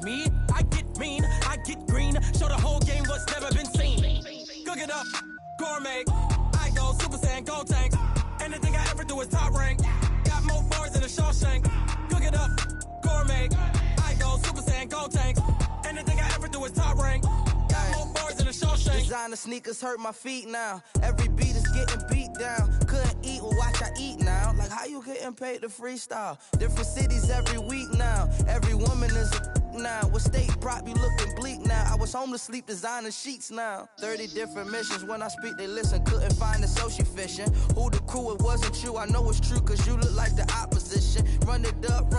me. I get mean, I get green. Show the whole game what's never been seen. Cook it up, gourmet. I go Super Saiyan, go tank. Anything I ever do is top rank. Got more bars than a Shawshank. Cook it up, gourmet. I go Super Saiyan, go tank. Anything I ever do is top rank. Got more bars than a Shawshank. Designer sneakers hurt my feet now. Every beat is getting beat down. Couldn't eat, well watch I eat now. Like how you getting paid to freestyle? Different cities every week now. Every woman is a now. With state prop, you looking bleak now. I was home to sleep, designer sheets now. 30 different missions. When I speak, they listen. Couldn't find it, so she fishing. Who the crew? It wasn't you. I know it's true, cause you look like the opposition. Run it up,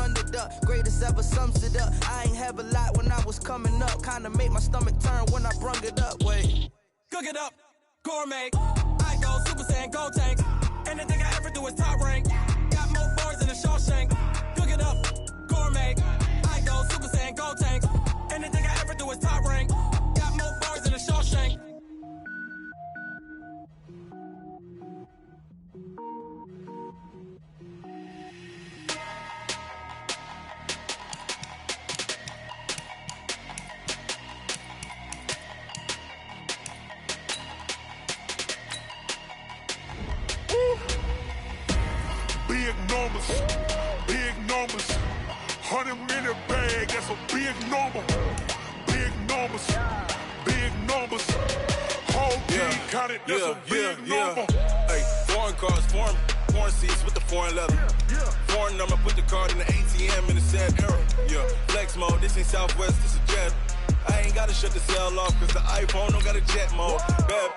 greatest ever sums it up. I ain't have a lot when I was coming up. Kinda made my stomach turn when I brung it up. Wait. Cook it up, gourmet. I go Super Saiyan, go tank. Anything I ever do is top rank. Got more bars than a Shawshank. Cook it up, gourmet. I go Super Saiyan, go tank. Anything I ever do is top rank. Got more bars than a Shawshank. Big numbers, 100-minute bag, that's a big number. Big numbers, whole team counted, that's a big number. Hey, foreign cars, foreign seats with the foreign leather. Foreign number, put the card in the ATM in the sad era. Yeah, flex mode, this ain't Southwest, this is jet. I ain't gotta shut the cell off, cause the iPhone don't got a jet mode. Bad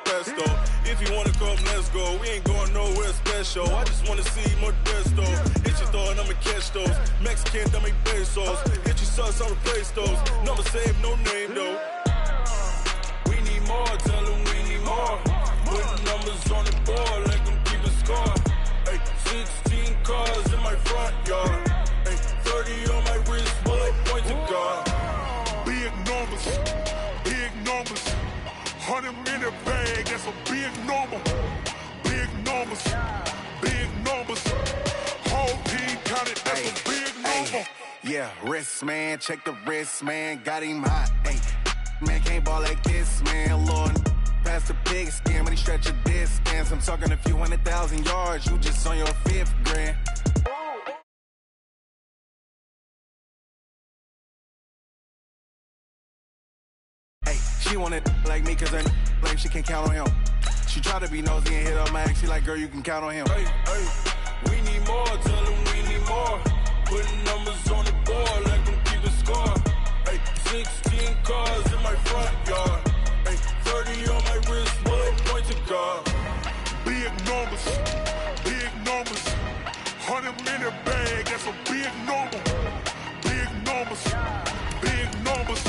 pesto. If you wanna come, let's go. We ain't going nowhere special. I just wanna see more desto. Hit your throw and I'ma catch those. Mexican, dummy pesos. Hit your sus, I'll replace those. Number save, no name though. We need more, tell them we need more. Put numbers on the board, let them keep a score. Hey, 16 cars in my front yard. Hey, 30 on my wrist, bullet point to God. Big numbers, 100-minute bag, that's a big number. Big numbers, whole team counted, that's a big number. Yeah, wrist man, check the wrist man, got him hot. Ay, man can't ball like this, man. Lord, past the pig skin when he stretch a distance. I'm talking a few 100,000 yards, you just on your 5th grand. She wanted like me cause her like she can't count on him. She tried to be nosy and hit up my ex. She like, girl, you can count on him. Hey, we need more, tell them we need more. Putting numbers on the board, let them keep a score. Hey, 16 cars in my front yard. Hey, 30 on my wrist, bullet point to God. Big numbers, 100-minute bag, that's a big number. Big numbers,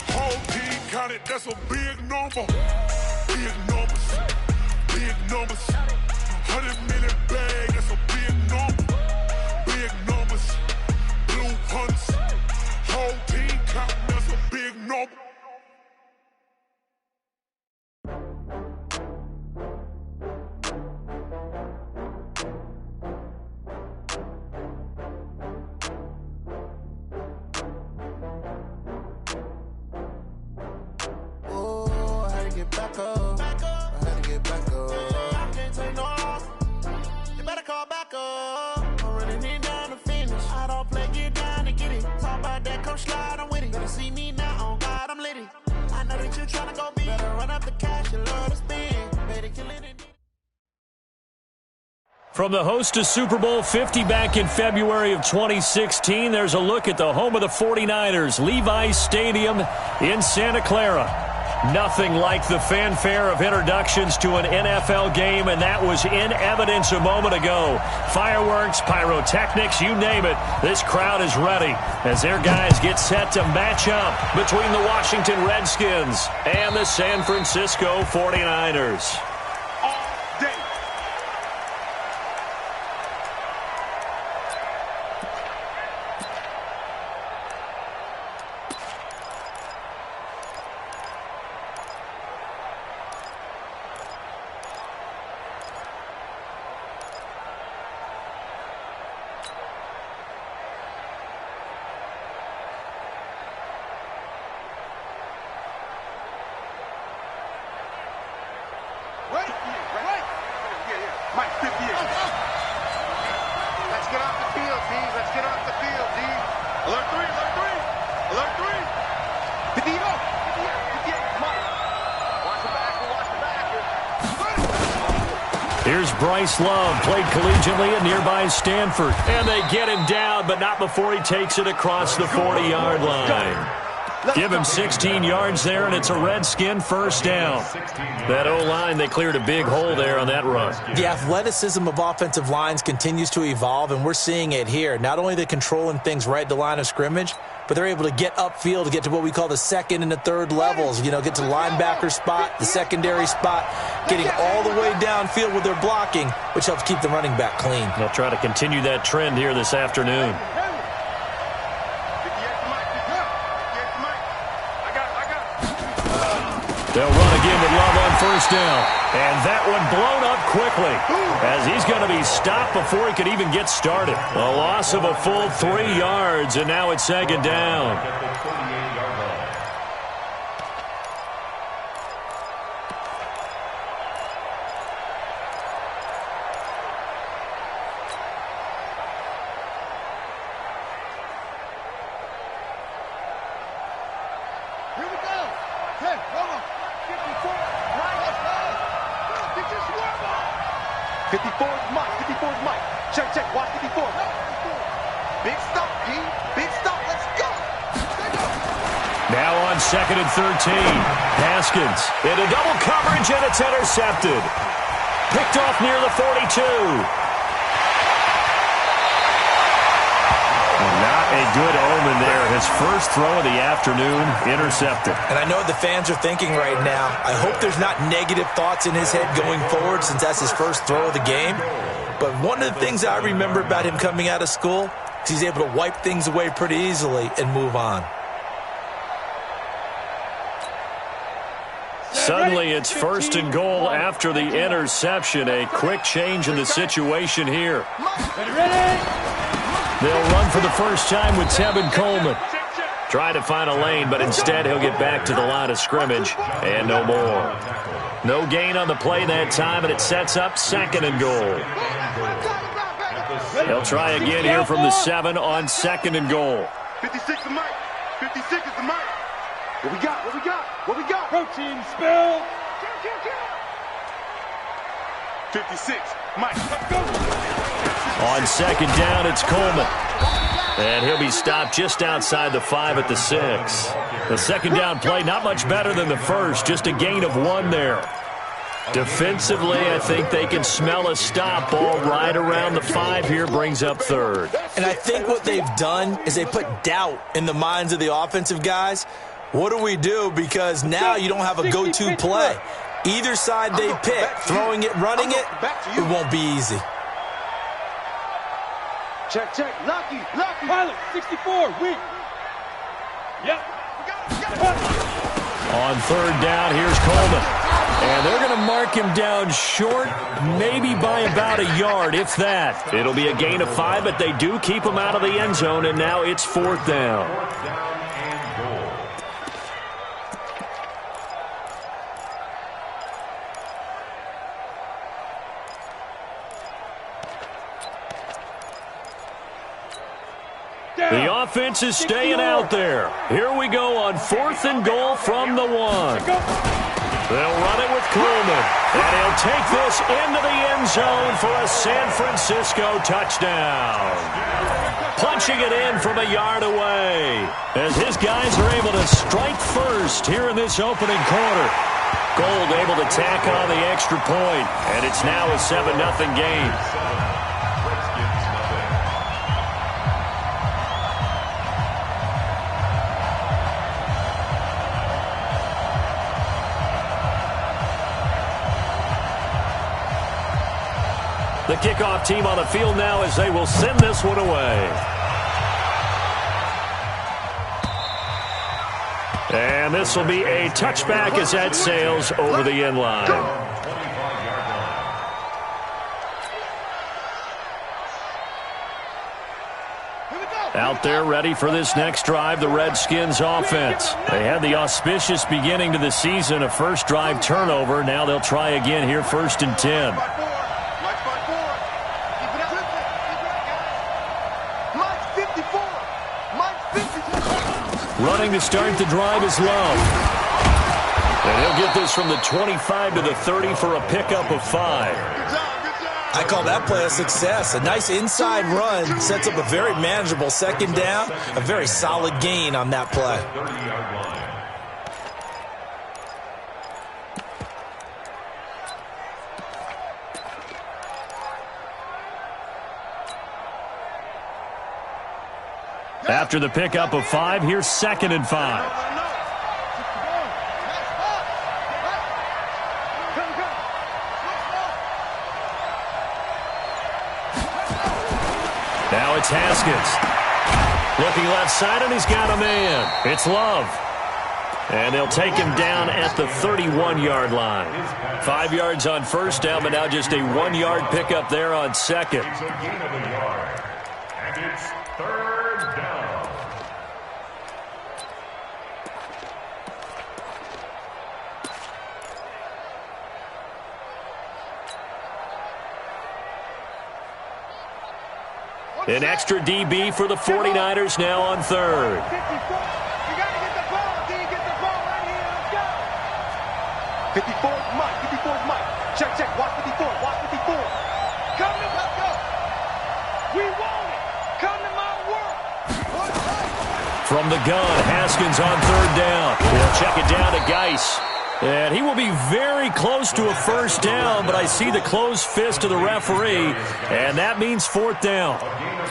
whole team counted, that's a big number. Big numbers, 100-minute bag, that's a big number. Big numbers, blue hunts, whole team counting, that's a big number. Back up. I had to get back up. I can't take no loss. You better call back up. I'm running it down to finish. I don't play, get down to get it. Talk about that, come slide, I'm with it. Better see me now, on God, I'm litty. I know that you tryna go big. Better run up the cash, you love to spend. Better kill it. From the host to Super Bowl 50 back in February of 2016, there's a look at the home of the 49ers, Levi's Stadium in Santa Clara. Nothing like the fanfare of introductions to an NFL game, and that was in evidence a moment ago. Fireworks, pyrotechnics, you name it. This crowd is ready as their guys get set to match up between the Washington Redskins and the San Francisco 49ers. Here's Bryce Love, played collegiately at nearby Stanford. And they get him down, but not before he takes it across the 40-yard line. Give him 16 yards there, and it's a Redskin first down. That O-line, they cleared a big hole there on that run. The athleticism of offensive lines continues to evolve, and we're seeing it here. Not only are they controlling things right at the line of scrimmage, but they're able to get upfield to get to what we call the second and the third levels. You know, get to the linebacker spot, the secondary spot, getting all the way downfield with their blocking, which helps keep the running back clean. They'll try to continue that trend here this afternoon. They'll run again with Love on first down. And that one blown up quickly as he's going to be stopped before he could even get started. A loss of a full 3 yards, and now it's second down. Here we go. Hey, come on. 54 is Mike. 54 is Mike. Check, check. Watch 54. Big stop, P. Big stop. Let's go. Now on 2nd and 13. Haskins into double coverage, and it's intercepted. Picked off near the 42. Not a good omen there. His first throw of the afternoon intercepted. And I know what the fans are thinking right now. I hope there's not negative thoughts in his head going forward since that's his first throw of the game. But one of the things I remember about him coming out of school is he's able to wipe things away pretty easily and move on. Suddenly it's 1st and goal after the interception. A quick change in the situation here. They'll run for the first time with Tevin Coleman. Try to find a lane, but instead he'll get back to the line of scrimmage and no more. No gain on the play that time, and it sets up 2nd and goal. They'll try again here from the 7 on 2nd and goal. 56 is Mike. 56 is the Mike. What we got? What we got? What we got? Protein spill. 56. Mike. On 2nd down, it's Coleman. And he'll be stopped just outside the 5 at the 6. The 2nd down play, not much better than the first, just a gain of 1 there. Defensively, I think they can smell a stop. Ball right around the 5 here, brings up 3rd. And I think what they've done is they put doubt in the minds of the offensive guys. What do we do? Because now you don't have a go-to play. Either side they pick, throwing it, running it, it won't be easy. Check, check. Lucky. Pilot, 64, weak. Yep. On 3rd down, here's Coleman. And they're going to mark him down short, maybe by about a yard, if that. It'll be a gain of 5, but they do keep him out of the end zone, and now it's 4th down. The offense is staying out there. Here we go on 4th and goal from the 1. They'll run it with Coleman. And he'll take this into the end zone for a San Francisco touchdown. Punching it in from a yard away as his guys are able to strike first here in this opening quarter. Gold able to tack on the extra point, and it's now a 7-0 game. The kickoff team on the field now as they will send this one away. And this will be a touchback as that sails over the end line. Out there ready for this next drive, the Redskins offense. They had the auspicious beginning to the season, a first drive turnover. Now they'll try again here, 1st and 10. Running to start the drive is Love. And he'll get this from the 25 to the 30 for a pickup of 5. I call that play a success. A nice inside run sets up a very manageable second down. A very solid gain on that play. After the pickup of 5, here's 2nd and 5. Now it's Haskins. Looking left side, and he's got a man. It's Love. And they'll take him down at the 31-yard line. 5 yards on first down, but now just a 1-yard pickup there on second. And it's 3rd down. An extra DB for the 49ers now on 3rd. You got to get the ball. Can you get the ball right here? Let's go. 54 is Mike. 54 is Mike. Check, check. Watch 54. Watch 54. Come to, let's go. We want it. Come to my work. From the gun, Haskins on 3rd down. He'll check it down to Geis. And he will be very close to a first down, but I see the closed fist of the referee, and that means 4th down.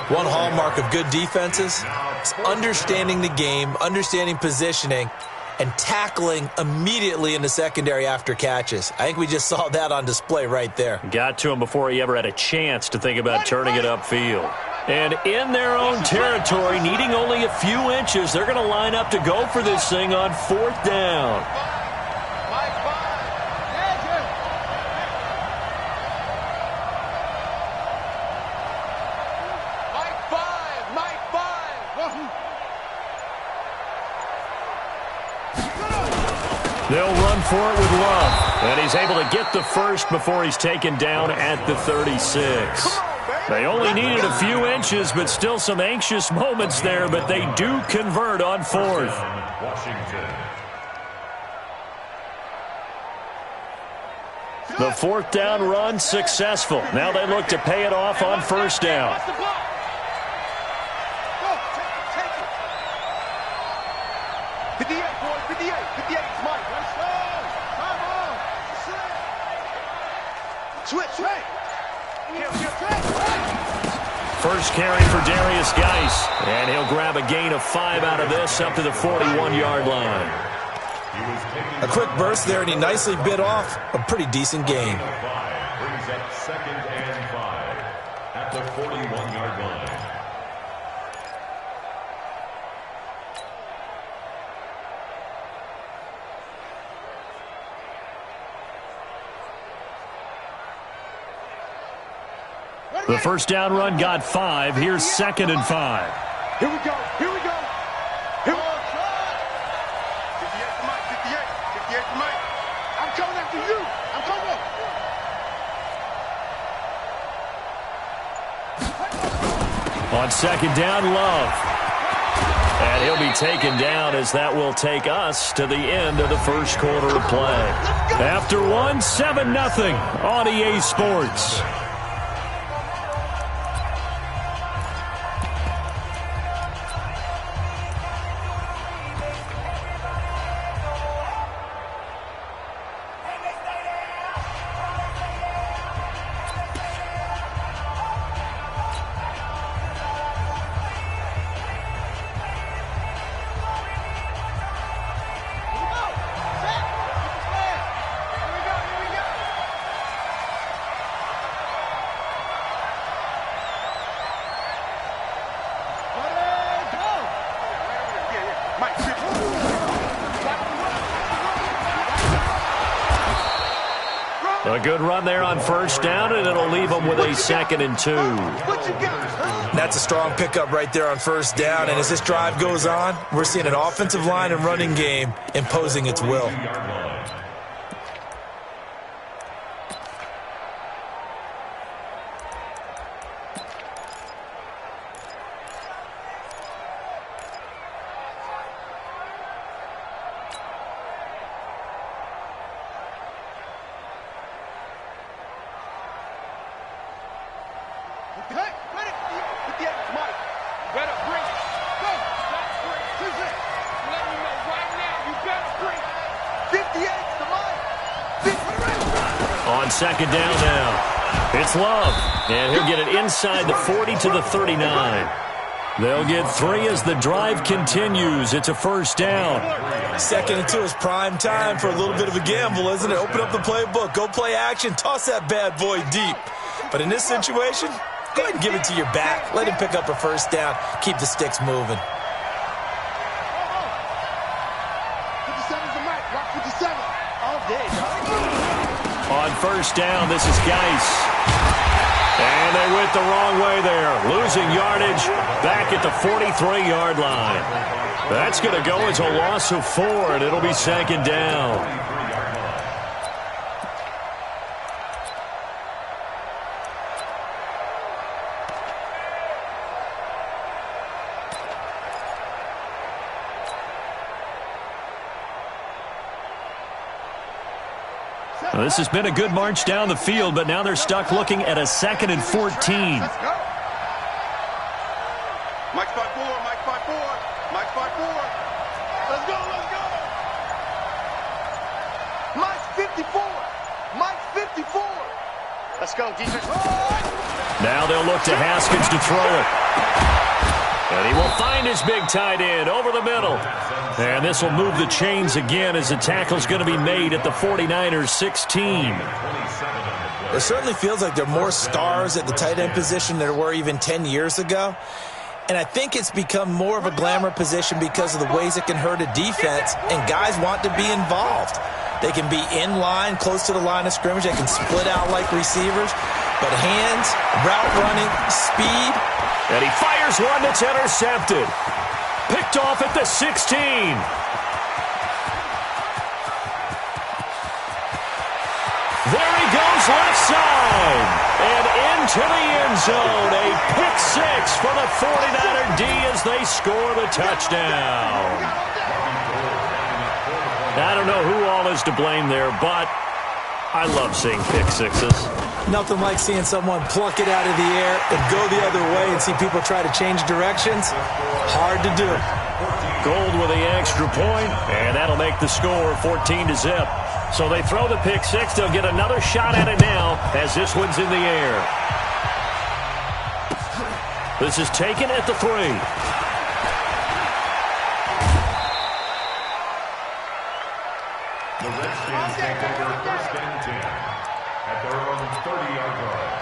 One hallmark of good defenses is understanding the game, understanding positioning, and tackling immediately in the secondary after catches. I think we just saw that on display right there. Got to him before he ever had a chance to think about turning it upfield. And in their own territory, needing only a few inches, they're going to line up to go for this thing on 4th down. They'll run for it with Love. And he's able to get the first before he's taken down at the 36. They only needed a few inches, but still some anxious moments there, but they do convert on 4th. The 4th down run successful. Now they look to pay it off on 1st down. 58, boys, 58, 58, it's Mike. Let's go. Come on. Switch, right. First carry for Darius Geis, and he'll grab a gain of 5 out of this up to the 41-yard line. A quick burst there, and he nicely bit off a pretty decent gain. Brings up 2nd and 5 at the 41-yard line. The first down run got 5. Here's 2nd and 5. Here we go. Here we go. Here we go. 58 for Mike. 58. 58 for Mike. I'm coming after you. I'm coming. On 2nd down, Love. And he'll be taken down as that will take us to the end of the first quarter of play. After one, 7-0 on EA Sports. A good run there on first down, and it'll leave them with a 2nd and 2. That's a strong pickup right there on first down, and as this drive goes on, we're seeing an offensive line and running game imposing its will. on second down now. It's Love, and he'll get it inside the 40 to the 39. They'll get 3 as the drive continues. It's a first down. 2nd and 2 is prime time for a little bit of a gamble, isn't it? Open up the playbook, go play action, toss that bad boy deep. But in this situation, go ahead and give it to your back. Let him pick up a first down. Keep the sticks moving. 57's the mic. Rock 57. All day, dog. On first down, this is Geis. And they went the wrong way there. Losing yardage back at the 43-yard line. That's going to go as a loss of 4, and it'll be second down. Well, this has been a good march down the field, but now they're stuck looking at a 2nd and 14. Let's go. Mike 5-4, Mike 5-4, Mike 5-4. Let's go, let's go. Mike 54, Mike 54. Let's go, defense. Now they'll look to Haskins to throw it. And he will find his big tight end over the middle. And this will move the chains again as the tackle's going to be made at the 49ers 16. It certainly feels like there are more stars at the tight end position than there were even 10 years ago. And I think it's become more of a glamour position because of the ways it can hurt a defense, and guys want to be involved. They can be in line, close to the line of scrimmage. They can split out like receivers. But hands, route running, speed. And he fires one that's intercepted. Picked off at the 16. There he goes left side. And into the end zone. A pick 6 for the 49er D as they score the touchdown. I don't know who all is to blame there, but I love seeing pick 6s. Nothing like seeing someone pluck it out of the air and go the other way and see people try to change directions. Hard to do. Gold with the extra point, and that'll make the score 14-0. So they throw the pick 6. They'll get another shot at it now as this one's in the air. This is taken at the 3. The Redskins take over 1st and 10 at their own 30-yard line.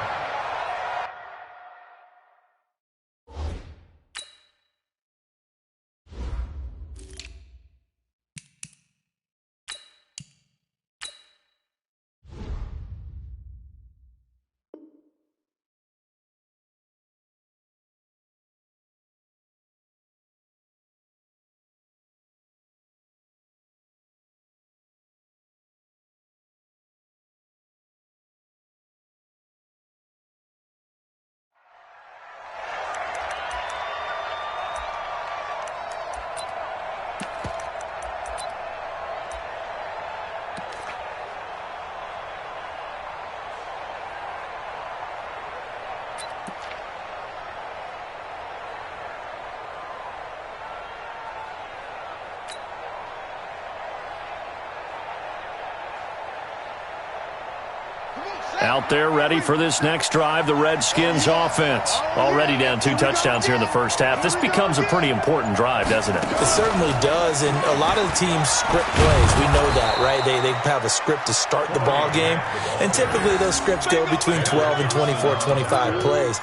Out there ready for this next drive, the Redskins offense. Already down 2 touchdowns here in the first half. This becomes a pretty important drive, doesn't it? It certainly does, and a lot of the teams script plays. We know that, right? They have a script to start the ball game, and typically those scripts go between 12 and 24, 25 plays.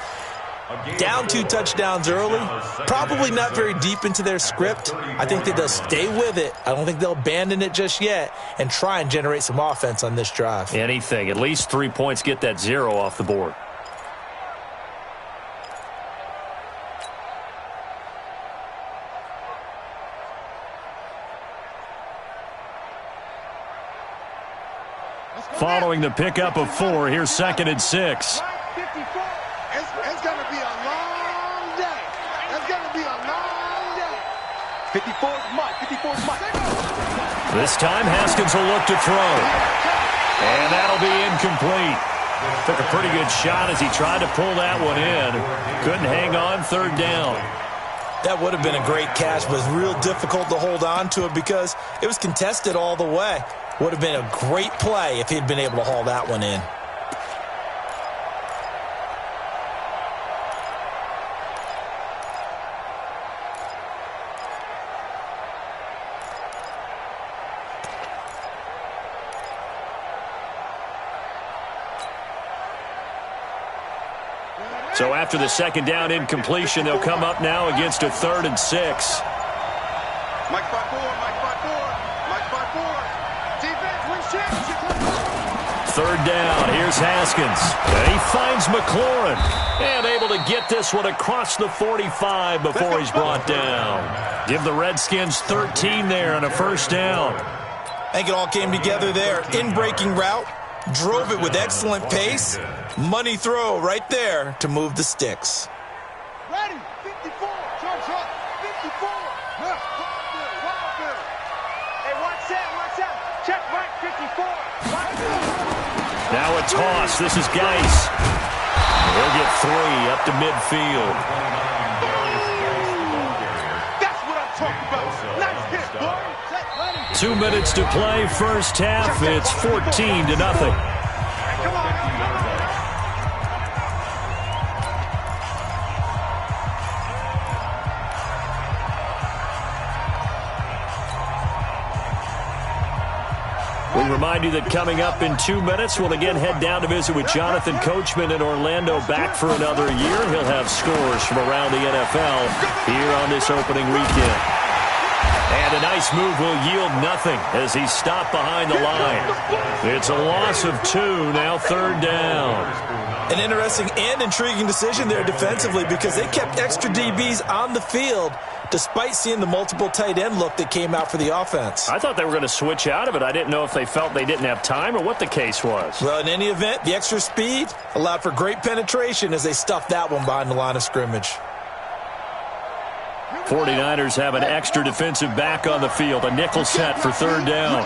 Down 2 touchdowns early, probably not very deep into their script. I think that they'll stay with it. I don't think they'll abandon it just yet and try and generate some offense on this drive. Anything. At least 3 points, get that 0 off the board. Following the pickup of 4, here's 2nd and 6. It's going to be a long day. It's going to be a long day. 54's Mike. 54's Mike. This time, Haskins will look to throw. And that'll be incomplete. Took a pretty good shot as he tried to pull that one in. Couldn't hang on, 3rd down. That would have been a great catch, but it's real difficult to hold on to it because it was contested all the way. Would have been a great play if he'd been able to haul that one in. So after the second down incompletion, they'll come up now against a 3rd and 6. Mike 5-4, Mike 5-4, Mike 5-4. Defense wins championship. 3rd down, here's Haskins. And he finds McLaurin. And able to get this one across the 45 before he's brought down. Give the Redskins 13 there on a 1st down. I think it all came together there. In-breaking route. Drove it with excellent pace. Money throw right there to move the sticks. Ready, 54, charge up, 54. Hey, watch out, check right, 54. Now a toss, this is Geis. He'll get 3 up to midfield. That's what I'm talking about, nice hit, boy. 2 minutes to play, first half, it's 14-0. Come on. We remind you that coming up in 2 minutes, we'll again head down to visit with Jonathan Coachman in Orlando, back for another year. He'll have scores from around the NFL here on this opening weekend. And a nice move will yield nothing as he's stopped behind the line. It's a loss of 2, now 3rd down. An interesting and intriguing decision there defensively because they kept extra DBs on the field despite seeing the multiple tight end look that came out for the offense. I thought they were going to switch out of it. I didn't know if they felt they didn't have time or what the case was. Well, in any event, the extra speed allowed for great penetration as they stuffed that one behind the line of scrimmage. 49ers have an extra defensive back on the field. A nickel set for 3rd down.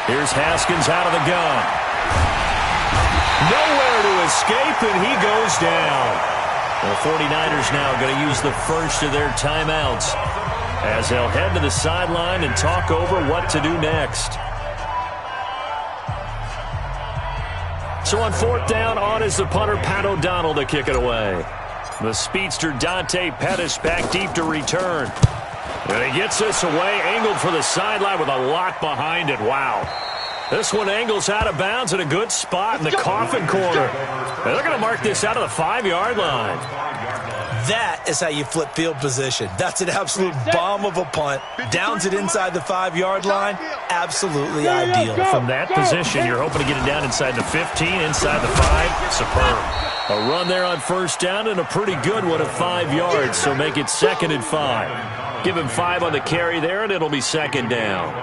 Here's Haskins out of the gun. Nowhere to escape, and he goes down. The 49ers now going to use the first of their timeouts as they'll head to the sideline and talk over what to do next. So on 4th down, on is the punter, Pat O'Donnell, to kick it away. The speedster, Dante Pettis, back deep to return. And he gets this away, angled for the sideline with a lot behind it. Wow. This one angles out of bounds at a good spot in the coffin corner. And they're going to mark this out of the 5-yard line. That is how you flip field position. That's an absolute bomb of a punt. Downs it inside the 5-yard line. Absolutely ideal. From that position, you're hoping to get it down inside the 15, inside the 5. Superb. A run there on 1st down and a pretty good one at 5 yards, so make it 2nd and 5. Give him 5 on the carry there, and it'll be 2nd down.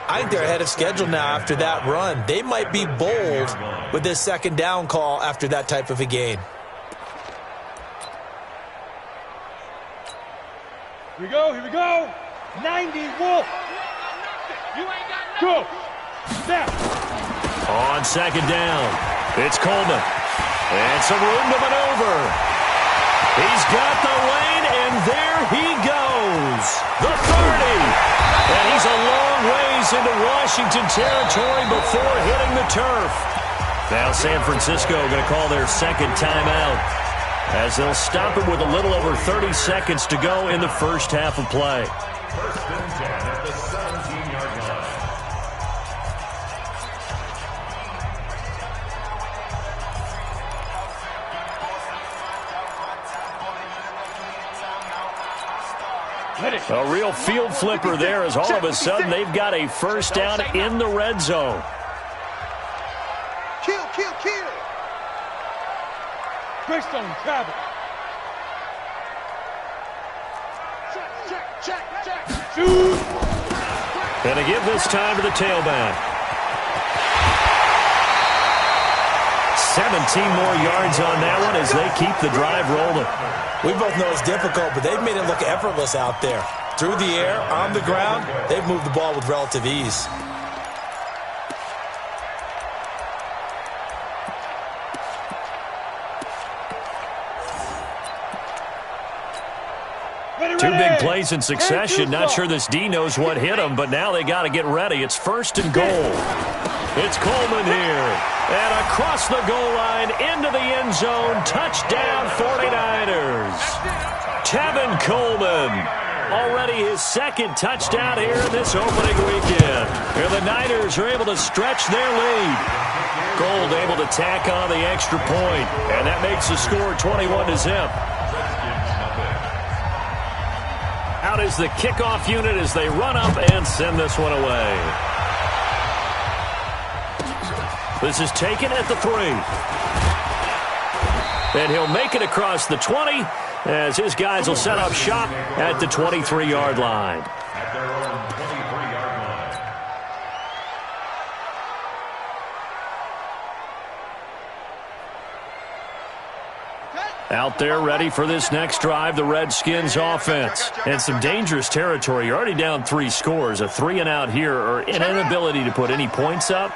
I think they're ahead of schedule now after that run. They might be bold with this 2nd down call after that type of a gain. Here we go. 90, Wolf. Go. Snap. On 2nd down, it's Coleman. And some room to maneuver. He's got the lane, and there he goes. The 30. And he's a long ways into Washington territory before hitting the turf. Now San Francisco going to call their 2nd timeout as they'll stop it with a little over 30 seconds to go in the first half of play. 1st and 10 at the 17-yard line. A real field flipper there as all of a sudden they've got a 1st down in the red zone. Kill. Greystone, travel. Check. Shoot. Gonna give this time to the tailback. 17 more yards on that one as they keep the drive rolling. We both know it's difficult, but they've made it look effortless out there. Through the air, on the ground, they've moved the ball with relative ease. Two big plays in succession. Not sure this D knows what hit him, but now they got to get ready. It's 1st and goal. It's Coleman here. And across the goal line into the end zone. Touchdown 49ers. Tevin Coleman. Already his 2nd touchdown here in this opening weekend. And the Niners are able to stretch their lead. Gold able to tack on the extra point. And that makes the score 21-0. Out is the kickoff unit as they run up and send this one away. This is taken at the 3. And he'll make it across the 20 as his guys will set up shop at the 23-yard line. Out there ready for this next drive, the Redskins offense. And some dangerous territory. You're already down 3 scores. A 3-and-out here or an inability to put any points up.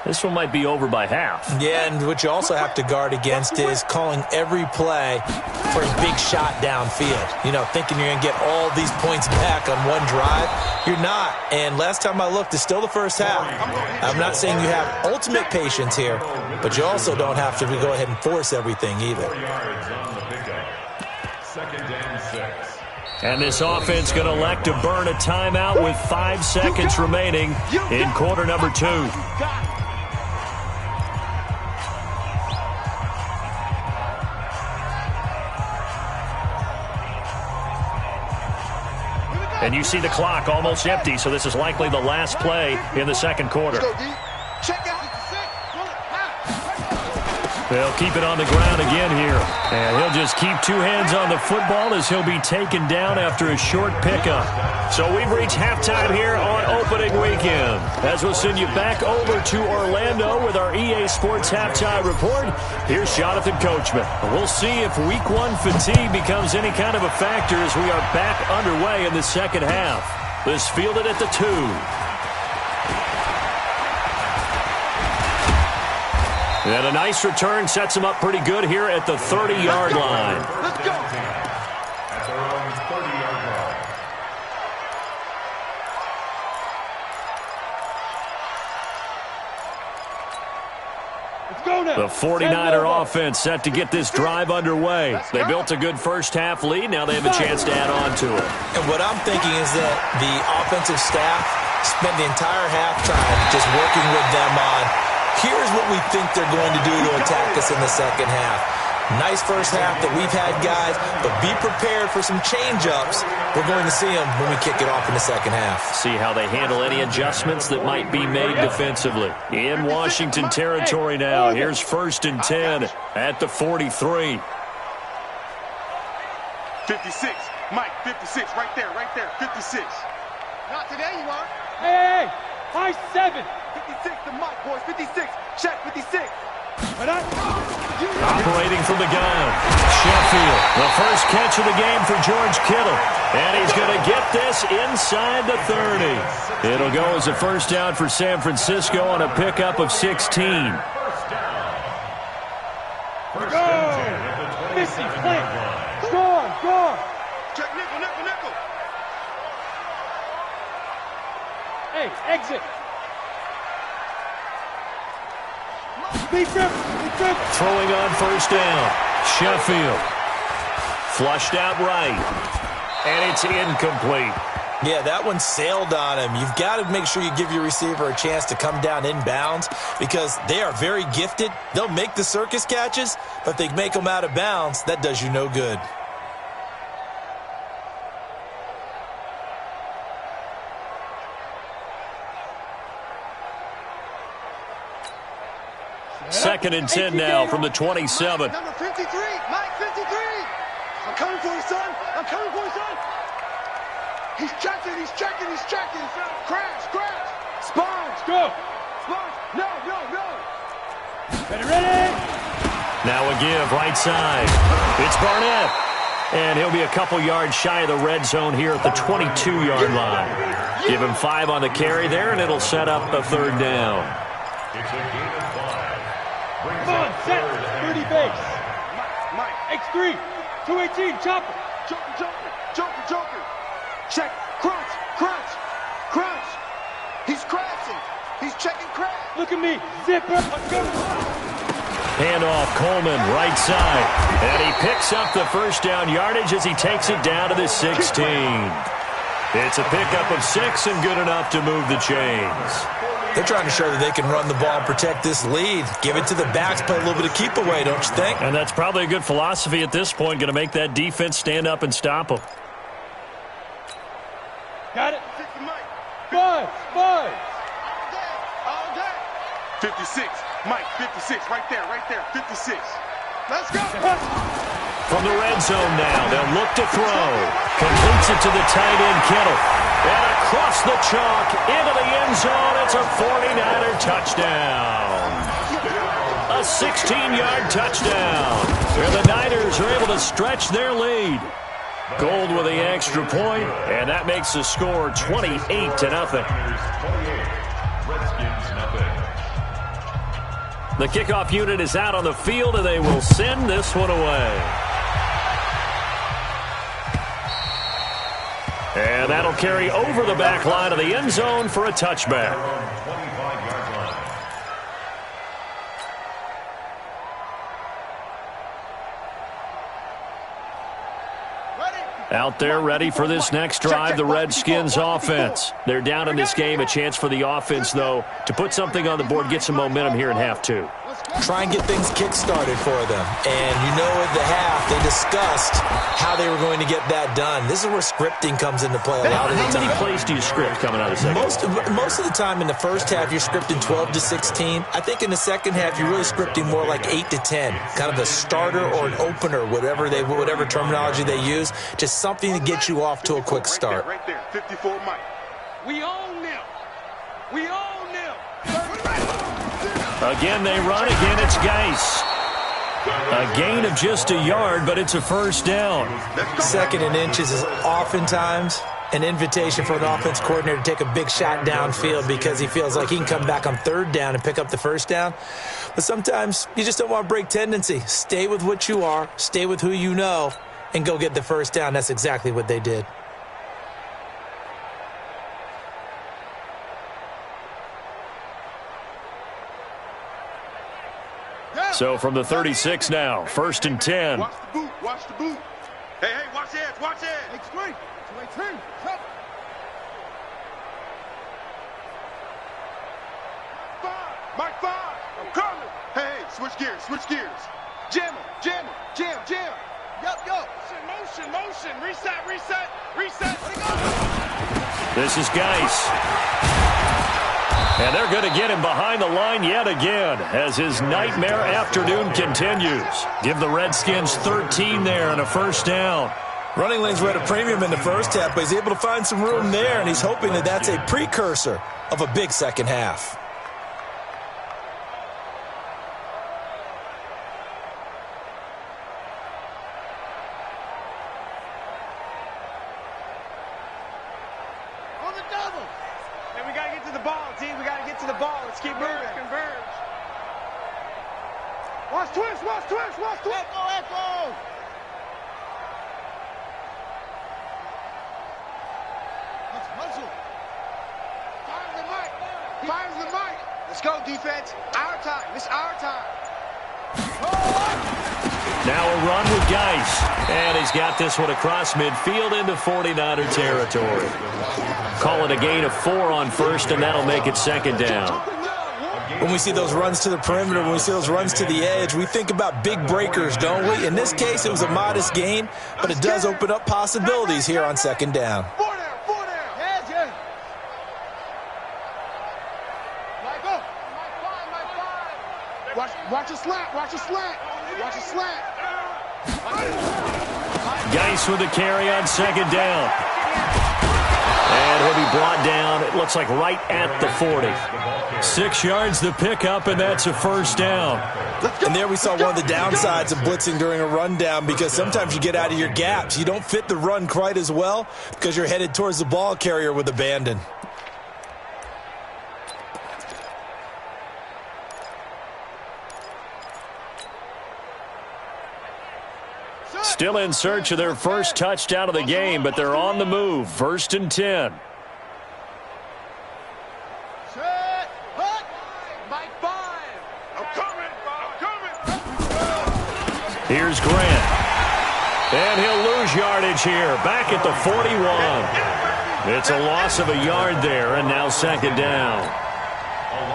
This one might be over by half. Yeah, and what you also have to guard against is calling every play for a big shot downfield. You know, thinking you're going to get all these points back on one drive. You're not. And last time I looked, it's still the first half. I'm not saying you have ultimate patience here, but you also don't have to go ahead and force everything either. And this offense going to elect to burn a timeout with 5 seconds remaining in quarter number 2. And you see the clock almost empty, so this is likely the last play in the second quarter. They'll keep it on the ground again here. And he'll just keep 2 hands on the football as he'll be taken down after a short pickup. So we've reached halftime here on opening weekend. As we'll send you back over to Orlando with our EA Sports Halftime Report, here's Jonathan Coachman. We'll see if Week 1 fatigue becomes any kind of a factor as we are back underway in the second half. This fielded at the 2. And a nice return sets him up pretty good here at the 30-yard line. Let's go. At their own 30-yard line. Let's go now. The 49er offense set to get this drive underway. They built a good first half lead. Now they have a chance to add on to it. And what I'm thinking is that the offensive staff spent the entire halftime just working with them on here's what we think they're going to do to attack us in the second half. Nice first half that we've had, guys, but be prepared for some change-ups. We're going to see them when we kick it off in the second half. See how they handle any adjustments that might be made defensively. In Washington territory now. Here's 1st and 10 at the 43. 56. Mike, 56. Right there, 56. Not today, you are. Hey, 5-7. 56 to Mike, boys. 56. Check, 56. Operating from the gun, Sheffield. The first catch of the game for George Kittle. And he's going to get this inside the 30. It'll go as a first down for San Francisco on a pickup of 16. Go! Missy, play. Score. Check, nickel. Hey, exit. Big trip. Throwing on first down. Sheffield. Flushed out right. And it's incomplete. Yeah, that one sailed on him. You've got to make sure you give your receiver a chance to come down inbounds because they are very gifted. They'll make the circus catches, but if they make them out of bounds, that does you no good. Second and 10 now from the 27. Number 53, Mike, 53. I'm coming for you, son. He's checking. Crash. Sponge. Go. Sponge. No. Ready. Now a give right side. It's Barnett. And he'll be a couple yards shy of the red zone here at the 22-yard line. Give him 5 on the carry there, and it'll set up a third down. It's a gain of 5. Come on, set. 30 base. Mike. X3. 218, chopper. Jump. Joker. Check, crunch, crunch, crunch. He's crashing. He's checking crash. Look at me, zipper. Let's go. Handoff, Coleman, right side. And he picks up the first down yardage as he takes it down to the 16. It's a pickup of 6 and good enough to move the chains. They're trying to show that they can run the ball and protect this lead. Give it to the backs, play a little bit of keep away, don't you think? And that's probably a good philosophy at this point, going to make that defense stand up and stop them. Got it. Five. All day. 56. Mike, 56. Right there. 56. Let's go. From the red zone now, they'll look to throw. Completes it to the tight end, Kittle. And across the chalk, into the end zone, it's a 49er touchdown. A 16-yard touchdown, where the Niners are able to stretch their lead. Gold with the extra point, and that makes the score 28-0. The kickoff unit is out on the field, and they will send this one away. And that'll carry over the back line of the end zone for a touchback. Out there ready for this next drive, the Redskins offense. They're down in this game. A chance for the offense, though, to put something on the board, get some momentum here in half two. Try and get things kick-started for them. And you know at the half, they discussed how they were going to get that done. This is where scripting comes into play a lot of the time. How many plays do you script coming out of the second? Most of the time in the first half, you're scripting 12 to 16. I think in the second half, you're really scripting more like 8 to 10. Kind of a starter or an opener, whatever terminology they use. Just something to get you off to a quick start. Right there, 54 Mike. We own them. Again, they run. Again, it's Geis. A gain of just a yard, but it's a first down. Second and inches is oftentimes an invitation for an offense coordinator to take a big shot downfield because he feels like he can come back on third down and pick up the first down. But sometimes you just don't want to break tendency. Stay with what you are, stay with who you know, and go get the first down. That's exactly what they did. So from the 36 now, 1st and 10. Watch the boot. Hey, watch edge. Make straight. Mike 5. I'm coming. Hey, switch gears. Jam. Yup. Motion. Reset. This is Geis. And they're going to get him behind the line yet again as his nightmare afternoon continues. Give the Redskins 13 there and a first down. Running lanes were at a premium in the first half, but he's able to find some room there, and he's hoping that that's a precursor of a big second half. Watch twist. Echo. Hustle. Fires the mic. Let's go, defense. Our time. It's our time. Now a run with Geis. And he's got this one across midfield into 49er territory. Call it a gain of 4 on first, and that'll make it second down. When we see those runs to the perimeter, when we see those runs to the edge, we think about big breakers, don't we? In this case, it was a modest gain, but it does open up possibilities here on second down. 4 down. Yeah. Watch a slant. Geis with the carry on second down. And he'll be brought down, it looks like right at the 40. 6 yards the pickup, and that's a first down. And there we saw one of the downsides of blitzing during a rundown, because sometimes you get out of your gaps. You don't fit the run quite as well because you're headed towards the ball carrier with abandon. Still in search of their first touchdown of the game, but they're on the move. 1st and 10. Here's Grant. And he'll lose yardage here. Back at the 41. It's a loss of a yard there, and now 2nd down.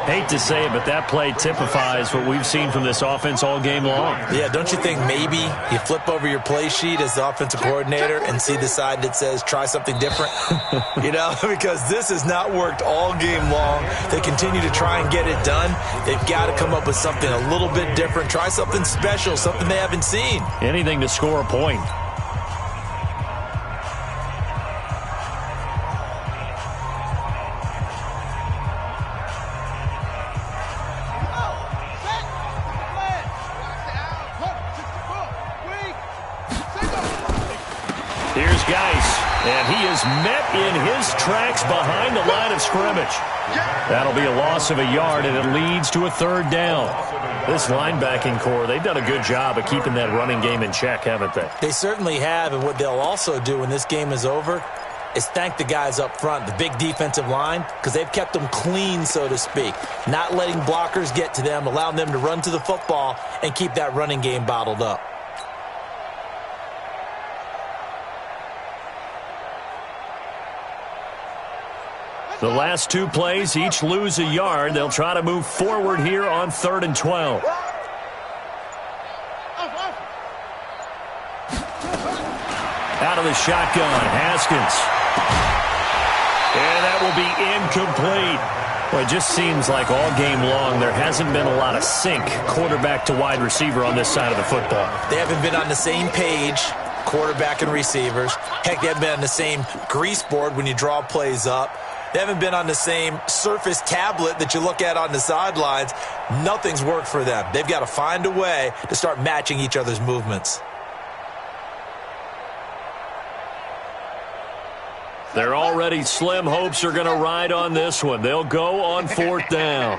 Hate to say it, but that play typifies what we've seen from this offense all game long. Yeah, don't you think maybe you flip over your play sheet as the offensive coordinator and see the side that says try something different? You know, because this has not worked all game long. They continue to try and get it done. They've got to come up with something a little bit different. Try something special, something they haven't seen. Anything to score a point. Here's Geis, and he is met in his tracks behind the line of scrimmage. That'll be a loss of a yard, and it leads to a 3rd down. This linebacking core, they've done a good job of keeping that running game in check, haven't they? They certainly have, and what they'll also do when this game is over is thank the guys up front, the big defensive line, because they've kept them clean, so to speak, not letting blockers get to them, allowing them to run to the football and keep that running game bottled up. The last 2 plays each lose a yard. They'll try to move forward here on 3rd and 12. Out of the shotgun, Haskins. And that will be incomplete. Well, it just seems like all game long there hasn't been a lot of sync quarterback to wide receiver on this side of the football. They haven't been on the same page, quarterback and receivers. Heck, they haven't been on the same grease board when you draw plays up. They haven't been on the same Surface tablet that you look at on the sidelines. Nothing's worked for them. They've got to find a way to start matching each other's movements. Their already slim hopes are going to ride on this one. They'll go on 4th down.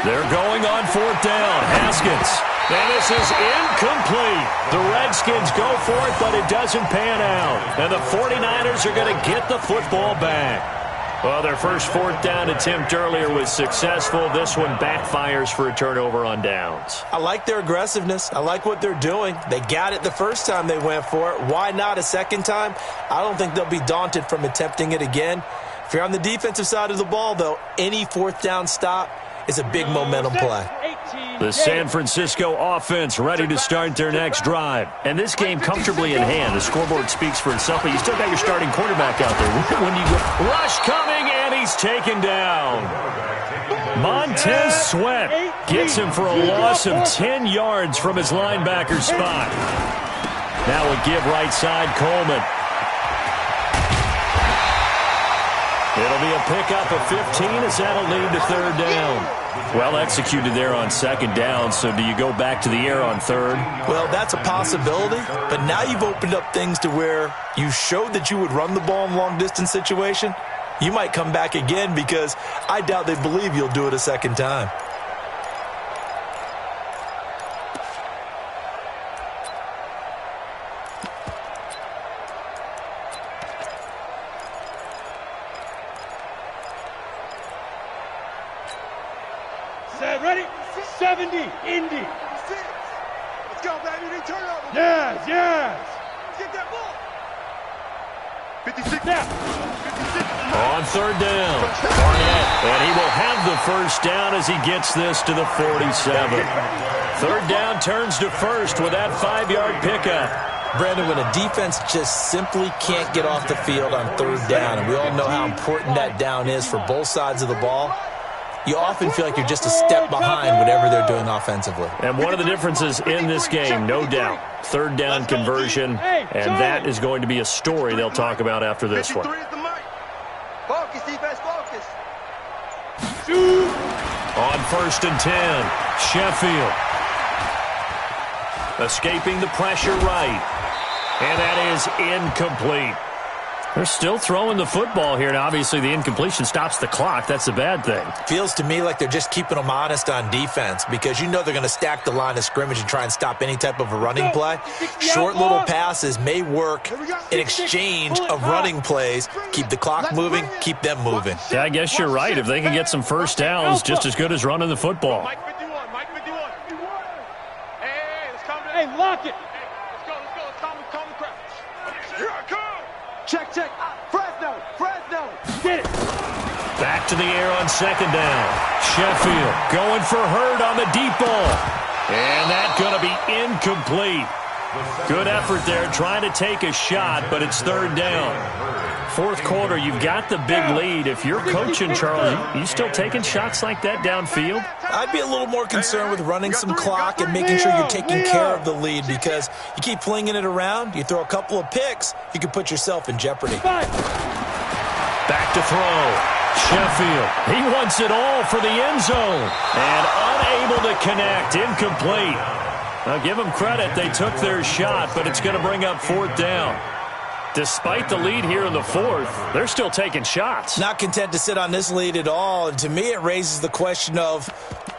They're going on 4th down. Haskins. And this is incomplete. The Redskins go for it, but it doesn't pan out. And the 49ers are going to get the football back. Well, their first 4th down attempt earlier was successful. This one backfires for a turnover on downs. I like their aggressiveness. I like what they're doing. They got it the first time they went for it. Why not a second time? I don't think they'll be daunted from attempting it again. If you're on the defensive side of the ball, though, any 4th down stop is a big momentum play. The San Francisco offense ready to start their next drive. And this game comfortably in hand. The scoreboard speaks for itself, but you still got your starting quarterback out there. When you go, rush coming, and he's taken down. Montez Sweat gets him for a loss of 10 yards from his linebacker spot. Now a give right side, Coleman. It'll be a pickup of 15 as that'll lead to 3rd down. Well executed there on 2nd down, so do you go back to the air on 3rd? Well, that's a possibility, but now you've opened up things to where you showed that you would run the ball in long-distance situation. You might come back again because I doubt they believe you'll do it a second time. Ready? 70, Indy. 6. Let's go, baby. They turn over. Yes. Let's get that ball. 56. Now. 56. On 3rd down, Barnett, and he will have the first down as he gets this to the 47. 3rd down turns to 1st with that 5-yard pickup. Brandon, when a defense just simply can't get off the field on 3rd down, and we all know how important that down is for both sides of the ball, you often feel like you're just a step behind whatever they're doing offensively. And one of the differences in this game, no doubt, 3rd down conversion, and that is going to be a story they'll talk about after this one. Focus, defense, focus. On 1st and 10, Sheffield. Escaping the pressure right. And that is incomplete. They're still throwing the football here. Now, obviously, the incompletion stops the clock. That's a bad thing. Feels to me like they're just keeping them honest on defense because you know they're going to stack the line of scrimmage and try and stop any type of a running play. Short little passes may work in exchange of running plays. Keep the clock moving, keep them moving. Yeah, I guess you're right. If they can get some first downs, just as good as running the football. Mike 51, Mike 51. Hey, let's calm down. Hey, lock it. Let's go. Let's calm the crowd. Here I come. Check. Fresno. Get it. Back to the air on second down. Sheffield going for Hurd on the deep ball. And that's going to be incomplete. Good effort there trying to take a shot, but it's third down. Fourth quarter, you've got the big lead. If you're coaching, Charles, you still taking shots like that downfield? I'd be a little more concerned with running some clock and making sure you're taking care of the lead because you keep flinging it around, you throw a couple of picks, you can put yourself in jeopardy. Back to throw. Sheffield, he wants it all for the end zone. And unable to connect, incomplete. Now give them credit, they took their shot, but it's going to bring up fourth down. Despite the lead here in the fourth, they're still taking shots. Not content to sit on this lead at all. And to me, it raises the question of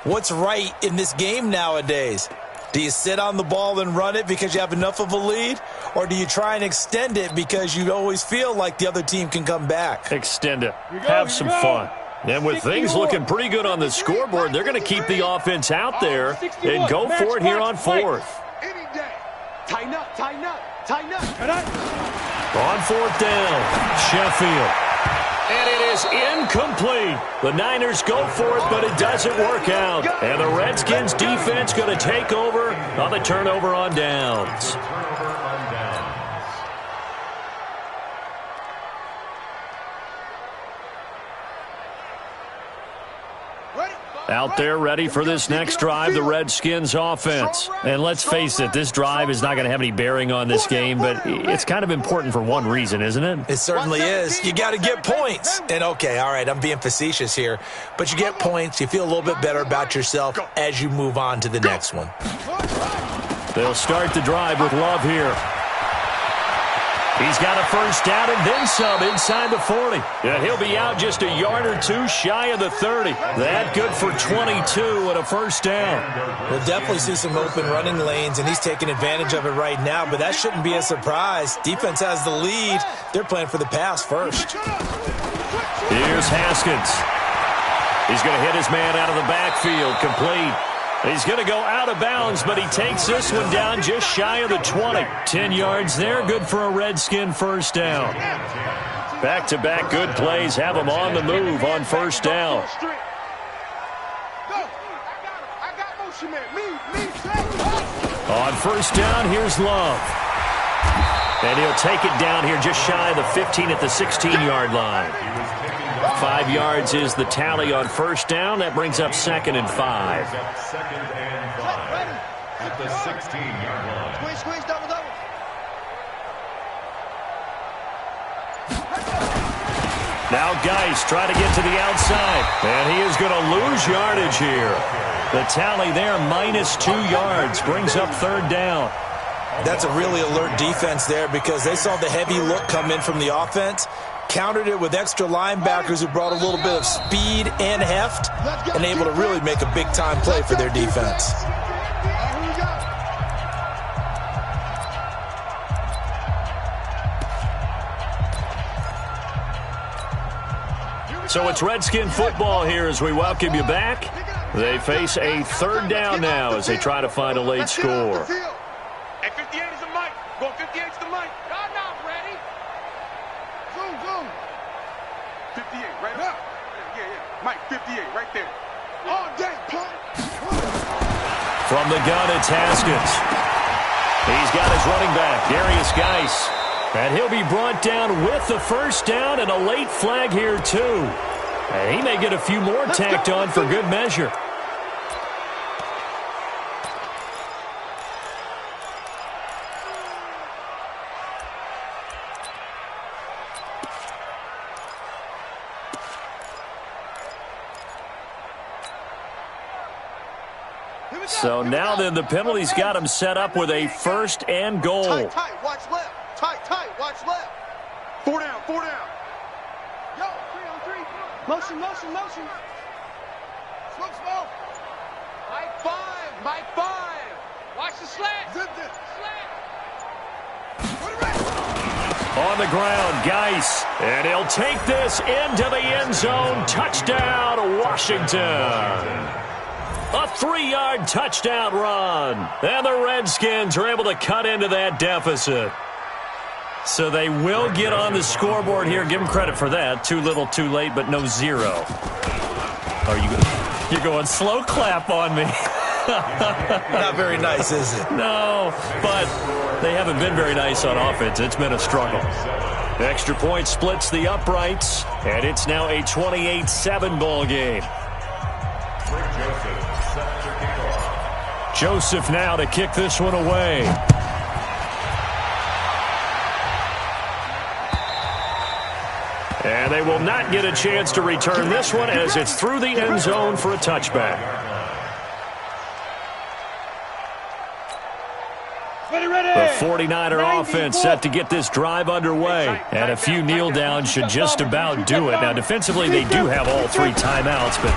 what's right in this game nowadays. Do you sit on the ball and run it because you have enough of a lead? Or do you try and extend it because you always feel like the other team can come back? Extend it. Have some fun. And with things looking pretty good on the scoreboard, they're going to keep the offense out there and go for it here on fourth. Any day. Tighten up. On fourth down, Sheffield. And it is incomplete. The Niners go for it, but it doesn't work out. And the Redskins defense going to take over on the turnover on downs. Out there ready for this next drive, the Redskins offense. And let's face it, this drive is not going to have any bearing on this game, but it's kind of important for one reason, isn't it? It certainly is. You got to get points. And okay, all right, I'm being facetious here, but you get points, you feel a little bit better about yourself as you move on to the next one. They'll start the drive with Love here. He's got a first down and then some inside the 40. And he'll be out just a yard or two shy of the 30. That good for 22 and a first down. We'll definitely see some open running lanes, and he's taking advantage of it right now, but that shouldn't be a surprise. Defense has the lead. They're playing for the pass first. Here's Haskins. He's going to hit his man out of the backfield, complete. He's going to go out of bounds, but he takes this one down just shy of the 20. 10 yards there, good for a Redskin first down. Back-to-back good plays have him on the move on first down. On first down, here's Love. And he'll take it down here just shy of the 15 at the 16-yard line. 5 yards is the tally on first down. That brings up 2nd and 5. Second and 5 at the 16-yard line. Squeeze, double. Now Geis trying to get to the outside. And he is going to lose yardage here. The tally there, -2 yards, brings up third down. That's a really alert defense there because they saw the heavy look come in from the offense, countered it with extra linebackers who brought a little bit of speed and heft, and able to really make a big-time play for their defense. So it's Redskin football here as we welcome you back. They face a third down now as they try to find a late score. Hey, 58 is the mic. Go 58 is the mic. Y'all not ready. Zoom. 58, right up. Yeah. Mike, 58, right there. All day, punk. From the gun, it's Haskins. He's got his running back, Darius Geis. And he'll be brought down with the first down and a late flag here, too. And he may get a few more tacked on for good measure. So now then the penalty's got him set up with a first and goal. Tight, watch left. Tight, watch left. 4 down, 4 down. Yo, 3-on-3. Motion, motion, motion. Smoke, smoke. Mike 5, Mike 5. Watch the slant. Zip it. Slant. On the ground, Geis. And he'll take this into the end zone. Touchdown, Washington. A 3-yard touchdown run. And the Redskins are able to cut into that deficit. So they will get on the scoreboard here. Give them credit for that. Too little, too late, but no 0. You're going slow clap on me. Not very nice, is it? No, but they haven't been very nice on offense. It's been a struggle. Extra point splits the uprights, and it's now a 28-7 ball game. Joseph now to kick this one away. And they will not get a chance to return this one as it's through the end zone for a touchback. The 49er offense set to get this drive underway. And a few kneel downs should just about do it. Now, defensively, they do have all 3 timeouts, but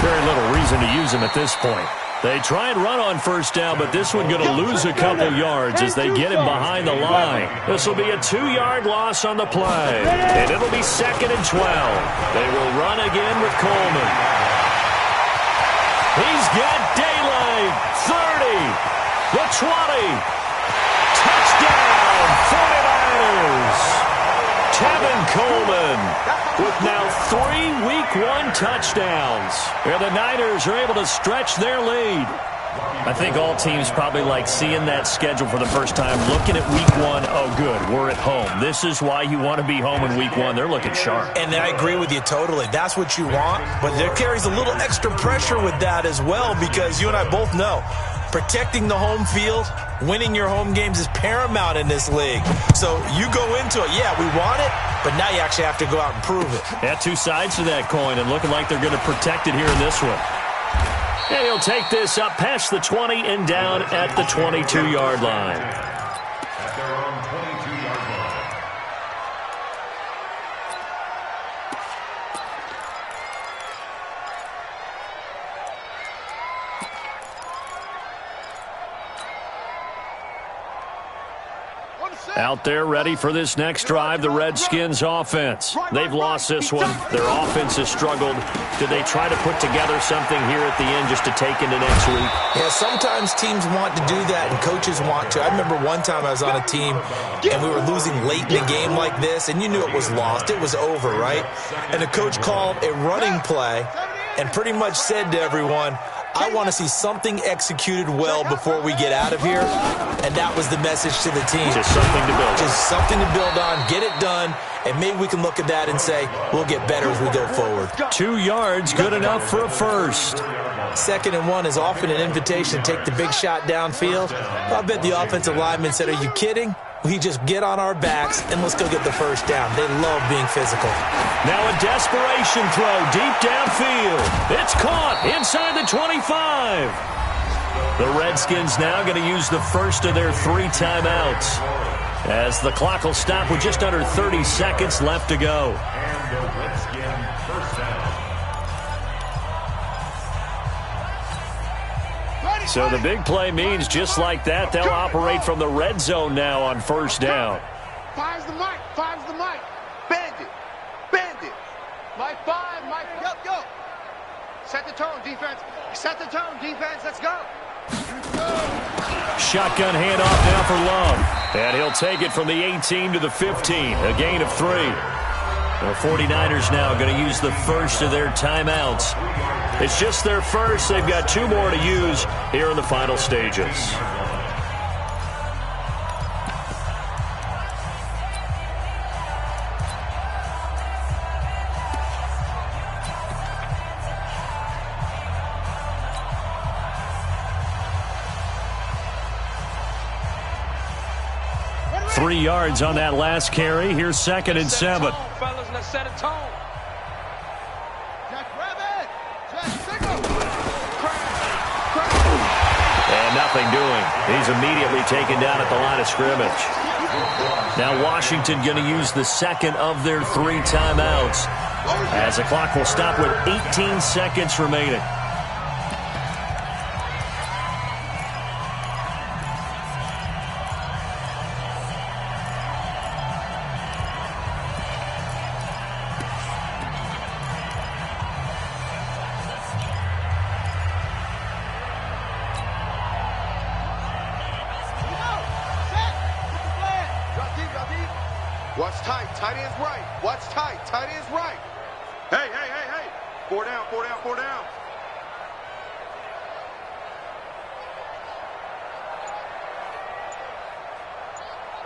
very little reason to use them at this point. They try and run on first down, but this one going to lose a couple yards as they get him behind the line. This will be a 2-yard loss on the play, and it'll be 2nd and 12. They will run again with Coleman. He's got daylight. 30, the 20. Touchdown, 49ers. Tevin Coleman with now 3 Week 1 touchdowns. And the Niners are able to stretch their lead. I think all teams probably like seeing that schedule for the first time, looking at Week 1. Oh, good, we're at home. This is why you want to be home in Week 1. They're looking sharp. And I agree with you totally. That's what you want, but there carries a little extra pressure with that as well, because you and I both know protecting the home field, winning your home games is paramount in this league. So you go into it, yeah, we want it, but now you actually have to go out and prove it. Yeah, 2 sides to that coin, and looking like they're going to protect it here in this one. And he'll take this up past the 20 and down at the 22-yard line. Out there ready for this next drive, the Redskins offense. They've lost this one. Their offense has struggled. Did they try to put together something here at the end just to take into next week? Yeah, sometimes teams want to do that and coaches want to. I remember one time I was on a team and we were losing late in a game like this, and you knew it was lost. It was over, right? And the coach called a running play and pretty much said to everyone, I want to see something executed well before we get out of here. And that was the message to the team. Just something to build on. Just something to build on, get it done, and maybe we can look at that and say, we'll get better as we go forward. 2 yards, good enough for a first. 2nd and 1 is often an invitation to take the big shot downfield. I bet the offensive lineman said, are you kidding? We just get on our backs and let's go get the first down. They love being physical. Now a desperation throw deep downfield. It's caught inside the 25. The Redskins now going to use the first of their 3 timeouts as the clock will stop with just under 30 seconds left to go. So the big play means just like that, they'll operate from the red zone now on first down. Finds the mic, finds the mic. Bandit, bandit. Mike 5, Mike, go. Set the tone, defense. Set the tone, defense. Let's go. Shotgun handoff now for Love. And he'll take it from the 18 to the 15, a gain of 3. The 49ers now going to use the first of their timeouts. It's just their first. They've got 2 more to use here in the final stages. Three yards on that last carry. Here's 2nd and 7. Fellas, let's set a tone. Jack, grab it. Jack, signal. And nothing doing. He's immediately taken down at the line of scrimmage. Now Washington going to use the second of their 3 timeouts, as the clock will stop with 18 seconds remaining. Watch tight. Tight end's right. Watch tight. Tight end's right. Hey, hey, hey, hey. 4 down, 4 down, 4 down.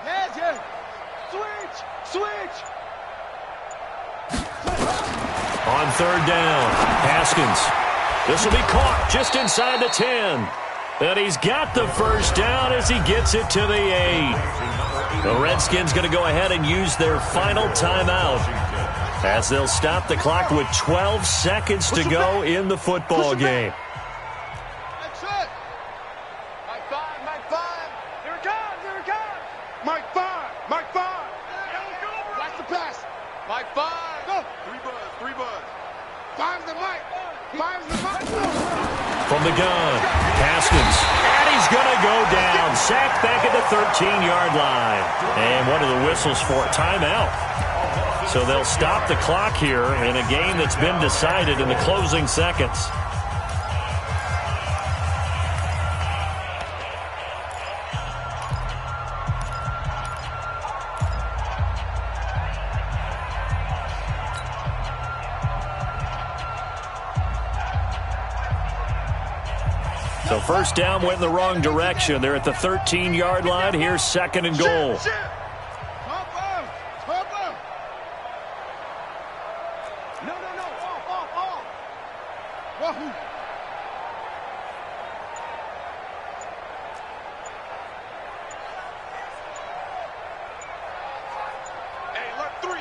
Yes. Switch. On 3rd down, Haskins. This will be caught just inside the 10. And he's got the first down as he gets it to the 8. The Redskins going to go ahead and use their final timeout, as they'll stop the clock with 12 seconds to go in the football game. That's it. Mike 5. Here it comes. Mike 5. Watch the pass. Mike 5. Go. 3 buzz. 5's the Mike. From the gun, Haskins, and he's going to go down. Sacked back at the 13-yard line. And what are the whistles for? Timeout. So they'll stop the clock here in a game that's been decided in the closing seconds. So first down went in the wrong direction. They're at the 13-yard line. Here's 2nd and goal. No. Off. Wahoo. Hey, alert 3.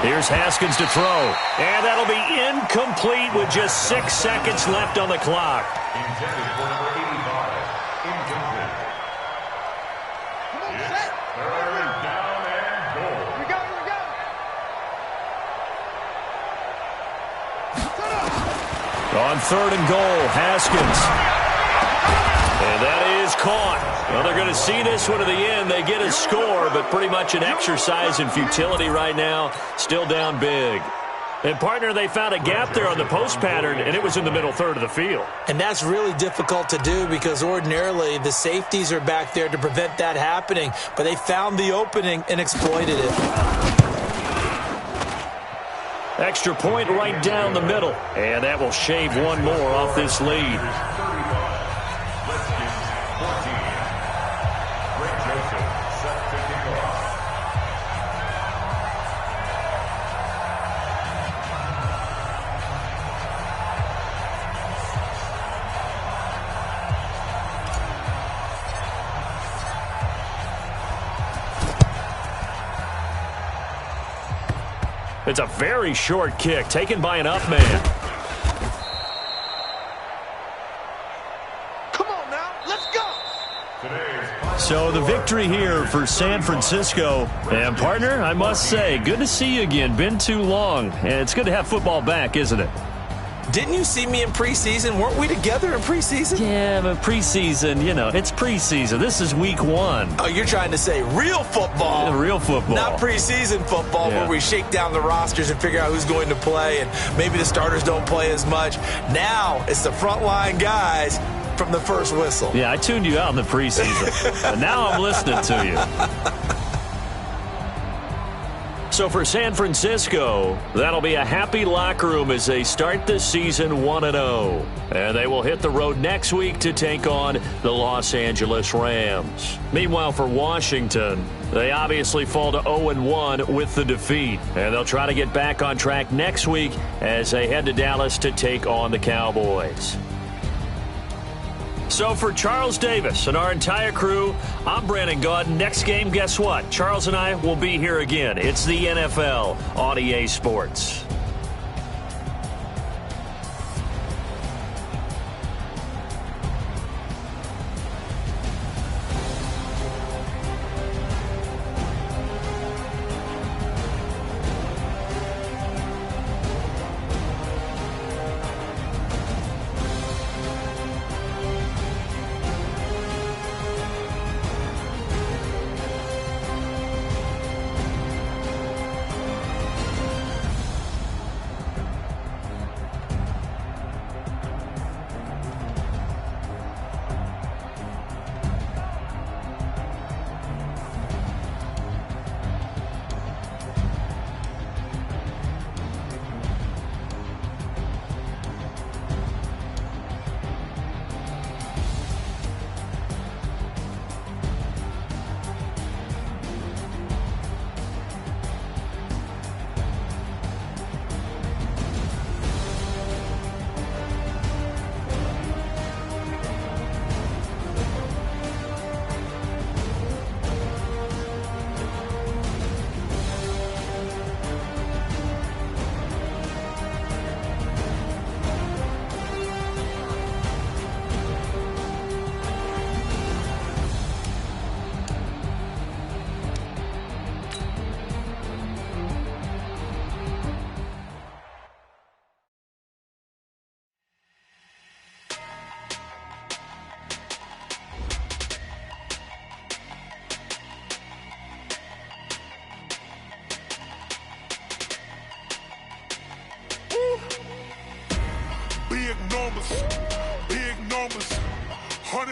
Here's Haskins to throw. And that'll be incomplete with just 6 seconds left on the clock. Intended for number 85. Incomplete. Come on, It's set. 3rd down and goal. Here we go. On 3rd and goal, Haskins. And that is caught. Well, they're going to see this one to the end. They get a score, but pretty much an exercise in futility right now. Still down big. And, partner, they found a gap there on the post pattern, and it was in the middle third of the field. And that's really difficult to do because ordinarily the safeties are back there to prevent that happening. But they found the opening and exploited it. Extra point right down the middle. And that will shave one more off this lead. It's a very short kick taken by an up man. Come on now, let's go. So the victory here for San Francisco. And, partner, I must say, good to see you again. Been too long. And it's good to have football back, isn't it? Didn't you see me in preseason? Weren't we together in preseason? Yeah, but preseason, you know, it's preseason. This is week 1. Oh, you're trying to say real football. Yeah, real football. Not preseason football where we shake down the rosters and figure out who's going to play, and maybe the starters don't play as much. Now it's the frontline guys from the first whistle. Yeah, I tuned you out in the preseason. But now I'm listening to you. So for San Francisco, that'll be a happy locker room as they start the season 1-0. And they will hit the road next week to take on the Los Angeles Rams. Meanwhile, for Washington, they obviously fall to 0-1 with the defeat. And they'll try to get back on track next week as they head to Dallas to take on the Cowboys. So for Charles Davis and our entire crew, I'm Brandon Gaudin. Next game, guess what? Charles and I will be here again. It's the NFL on EA Sports.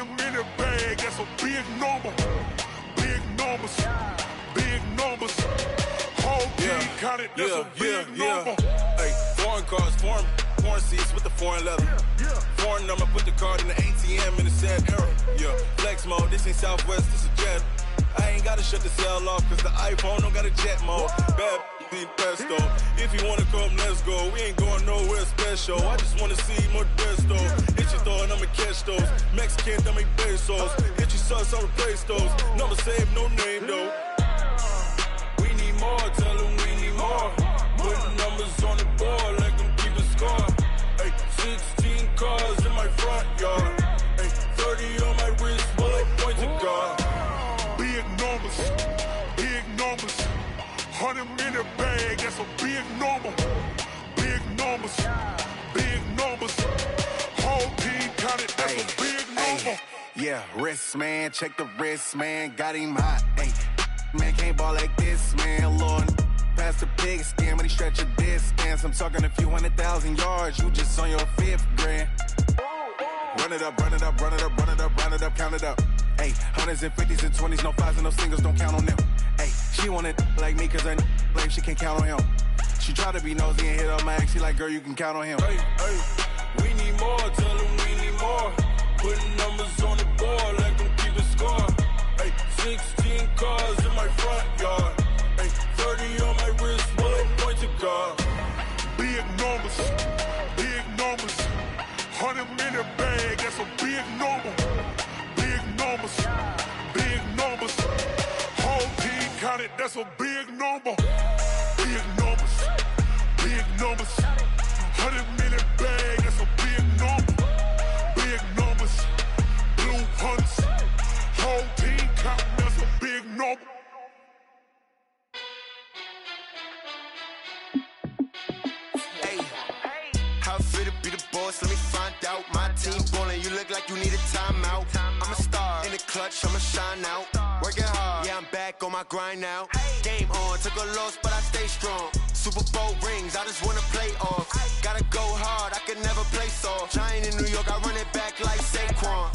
100-minute bag, that's a big number. Big numbers, big numbers. Whole team counted, that's a big number. Hey, foreign cars, foreign seats with the foreign leather. Foreign number, put the card in the ATM in the sad era. Yeah, flex mode, this ain't Southwest, this a jet. I ain't gotta shut the cell off, cause the iPhone don't got a jet mode. Bad need pesto. If you wanna come, let's go. We ain't going nowhere special. I just wanna see more pesto. Hit your throw and I'ma catch those. Mexican, dummy pesos. Hit your sauce, I'll replace those. Number save, no name though. We need more, tell them we need more. Putting numbers on the board like them keep a score. Hey, 16 cars in my front yard. Hey, 30 on my wrist, bullet point to God. Big numbers, big numbers. 100-minute bag, that's a big number. Big numbers, big numbers. Whole team counted, that's a big number. Yeah, wrist man, check the wrist man, got him hot. Ay, man can't ball like this, man. Lord, past the pig skin, but he stretch a distance. I'm talking a few 100,000 yards, you just on your 5th grand. Run it up, run it up, run it up, run it up, run it up, count it up. Ay, 100s and 50s and 20s, no 5s and no singles, don't count on them. Ay, she want it like me, cause her like she can't count on him. She try to be nosy and hit up my ex, she like, girl, you can count on him. Hey, hey, we need more, tell them we need more. Putting numbers on the board like them keep a score. Hey, 16 cars in my front yard. Hey, 30 on my wrist, bullet point to God. Big numbers, big numbers. 100-minute bag, that's a big number. Big numbers, big numbers. Whole team counted, that's a big number. Big numbers, big numbers. 100-minute bag, that's a big number. Big numbers, blue hunts. Whole team counting, that's a big number. How fit to be the boss? Let me find out. My team ballin', you look like you need a timeout. I'm a star in the clutch, I'ma shine out. Working hard, yeah, I'm back on my grind now. Game on, took a loss, but I stay strong. Super Bowl rings, I just wanna play off. Gotta go hard, I can never play soft. Giant in New York, I run it back like Saquon.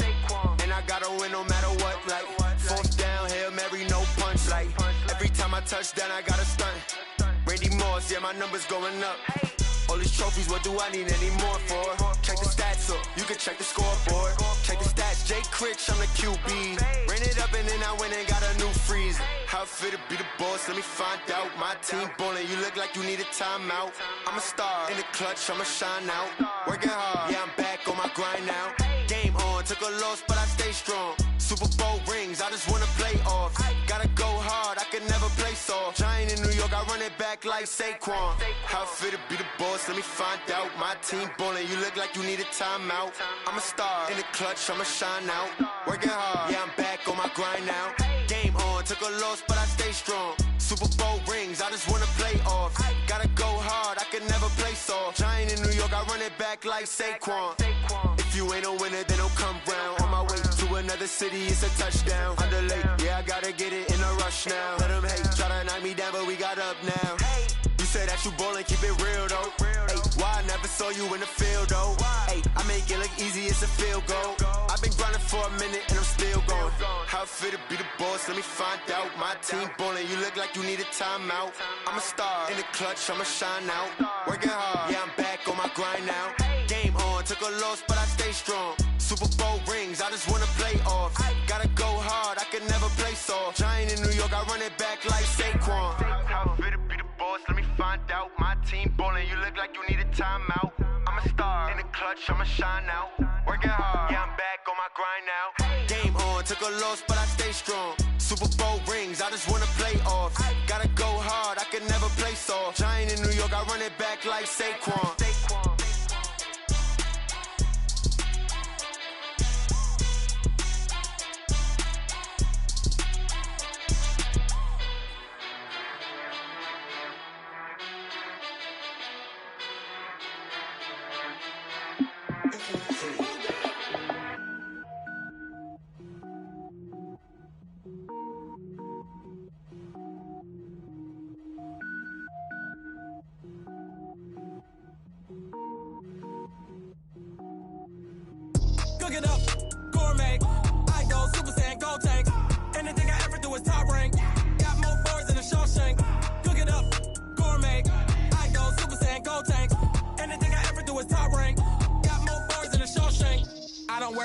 And I gotta win no matter what, like 4th down, Hail Mary, no punch. Like every time I touch down, I gotta stunt. Randy Moss, yeah, my numbers going up. All these trophies, what do I need any more for? Check the stats up, you can check the scoreboard. Check the stats, Jay Critch, I'm the QB. Ran it up and then I went and got a new freeze. How fit to be the boss, let me find out. My team ballin', you look like you need a timeout. I'm a star in the clutch, I'ma shine out. Working hard, yeah, I'm back on my grind now. Game on, took a loss, but I stay strong. Super Bowl rings, I just wanna play off. Gotta go hard, I can never play soft. Giant in New York, I run it back like Saquon. How fit to be the boss, let me find out. My team ballin', you look like you need a timeout. I'm a star in the clutch, I'ma shine out. Working hard, yeah, I'm back on my grind now. Game on, took a loss, but I stay strong. Super Bowl rings, I just wanna play off. Gotta go hard, I can never play soft. Giant in New York, I run it back like Saquon. If you ain't a winner, then don't come round. On my way to another city, it's a touchdown. Underlay, yeah, I gotta get it in a rush now. Let them hate, try to knock me down, but we got up now. You say that you ballin', keep it real though. Hey, why I never saw you in the field though? Hey, I make it look easy, it's a field goal. I've been grinding for a minute and I'm still going. How fit to be the boss, let me find out. My team ballin', you look like you need a timeout. I'm a star in the clutch, I'ma shine out. Working hard, yeah, I'm back on my grind now. Game on, took a loss, but I stay strong. Super Bowl rings, I just wanna play off. Gotta go hard, I can never play soft. Giant in New York, I run it back like Saquon. How fit to be the boss, let me find out. My team ballin', you look like you need a timeout. I'm a star in the clutch, I'ma shine out. Working hard, yeah, I'm back on my grind now. Game on, took a loss, but I stay strong. Super Bowl rings, I just wanna play off. Gotta go hard, I can never play soft. Giant in New York, I run it back like Saquon.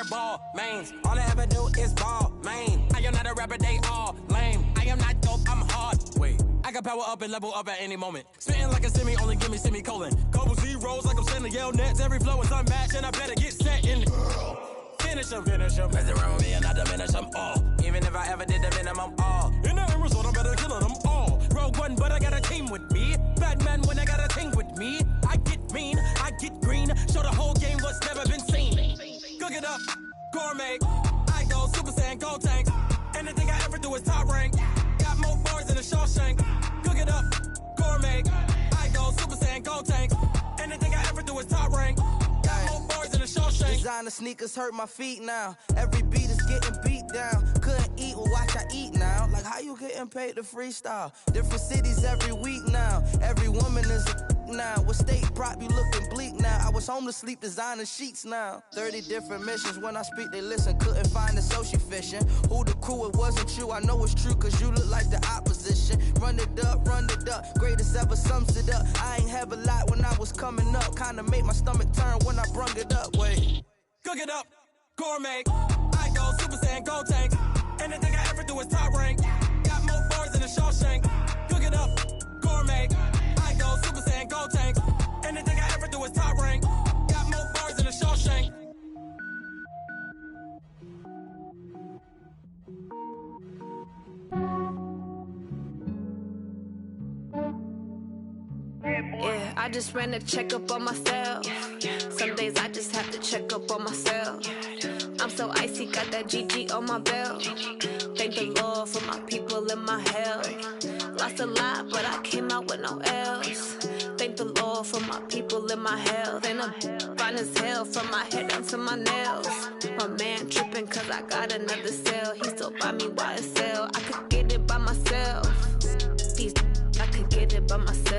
wear ball mains. All I ever do is ball, man. I am not a rapper, they all lame. I am not dope, I'm hard. Wait, I can power up and level up at any moment. Spitting like a semi, only give me semicolon. Couple zeros like I'm sending yell nets. Every flow is unmatched, and I better get set in. Finish them. Mess around with me and I diminish them all. Even if I ever did the minimum, all. In the end result, I better kill them all. Rogue One, but I got a team with me. Batman when I got a team with me. I get mean, I get green. Show the whole game what's never been seen. Cook it up, gourmet. I go Super Saiyan, Gold Tank. Anything I ever do is top rank. Got more bars than a Shawshank. Cook it up, gourmet. I go Super Saiyan, Gold Tank. Anything I ever do is top rank. Got more bars than a Shawshank. Designer sneakers hurt my feet now. Every beat is getting beat down. Couldn't eat, well watch I eat now. Like how you getting paid to freestyle? Different cities every week now. Every woman is a now. What state prop you looking bleak now? I was home to sleep designer sheets now. 30 different missions. When I speak they listen. Couldn't find it so she fishing. Who the crew? It wasn't you. I know it's true cause you look like the opposition. Run it up. Greatest ever sums it up. I ain't have a lot when I was coming up. Kinda made my stomach turn when I brung it up. Wait. Cook it up, gourmet. I go Super Saiyan, Gold Tank. Anything I ever do is top rank. Got more bars than a Shawshank. Cook it up, gourmet. I go Super Saiyan, Gold Tank. Anything I ever do is top rank. Got more bars than a Shawshank. Yeah, I just ran a checkup on myself. Some days I just have to check up on myself. I'm so icy, got that GG on my belt. Thank the Lord for my people and my health. Lost a lot, but I came out with no L's. Thank the Lord for my people and my health. And I'm fine as hell from my head down to my nails. My man tripping cause I got another cell. He still buy me YSL. I could get it by myself. These I could get it by myself.